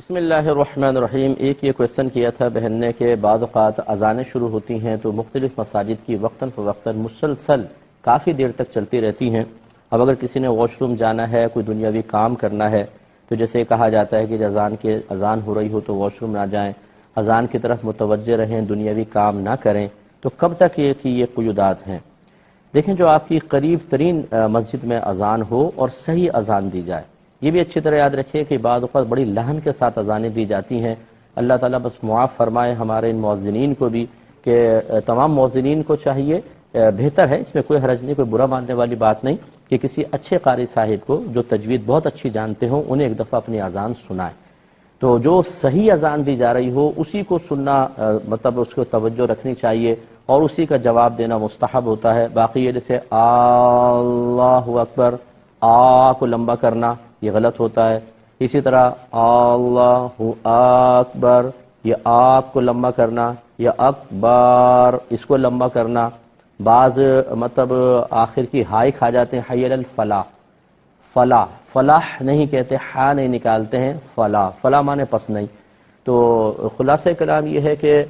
بسم اللہ الرحمن الرحیم۔ ایک یہ کویسچن کیا تھا بہن نے کہ بعض اوقات اذانیں شروع ہوتی ہیں تو مختلف مساجد کی وقتاً فوقتاً مسلسل کافی دیر تک چلتی رہتی ہیں۔ اب اگر کسی نے واش روم جانا ہے، کوئی دنیاوی کام کرنا ہے، تو جیسے کہا جاتا ہے کہ اذان ہو رہی ہو تو واش روم نہ جائیں، اذان کی طرف متوجہ رہیں، دنیاوی کام نہ کریں، تو کب تک یہ قیودات ہیں؟ دیکھیں، جو آپ کی قریب ترین مسجد میں اذان ہو اور صحیح اذان دی جائے، یہ بھی اچھی طرح یاد رکھیے کہ بعض اوقات بڑی لہن کے ساتھ اذانیں دی جاتی ہیں۔ اللہ تعالیٰ بس معاف فرمائے ہمارے ان مؤذنین کو بھی، کہ تمام مؤذنین کو چاہیے، بہتر ہے، اس میں کوئی حرج نہیں، کوئی برا ماننے والی بات نہیں، کہ کسی اچھے قاری صاحب کو جو تجوید بہت اچھی جانتے ہوں انہیں ایک دفعہ اپنی اذان سنائیں۔ تو جو صحیح اذان دی جا رہی ہو اسی کو سننا، مطلب اس کو توجہ رکھنی چاہیے اور اسی کا جواب دینا مستحب ہوتا ہے۔ باقی یہ جیسے اللہ اکبر، آ کو لمبا کرنا یہ غلط ہوتا ہے، اسی طرح اللہ اکبر یہ آگ کو لمبا کرنا، یا اکبر اس کو لمبا کرنا، بعض مطلب آخر کی ہائی کھا جاتے ہیں، حی علی الفلاح، فلاح فلاح نہیں کہتے، ہا نہیں نکالتے ہیں، فلاح فلاح مانے پس نہیں۔ تو خلاصہ کلام یہ ہے کہ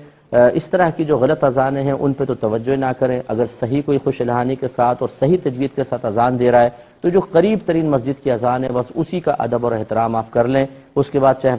اس طرح کی جو غلط اذانیں ہیں ان پہ تو توجہ نہ کریں۔ اگر صحیح کوئی خوش الحانی کے ساتھ اور صحیح تجوید کے ساتھ اذان دے رہا ہے تو جو قریب ترین مسجد کی اذان ہے بس اسی کا ادب اور احترام آپ کر لیں، اس کے بعد چاہے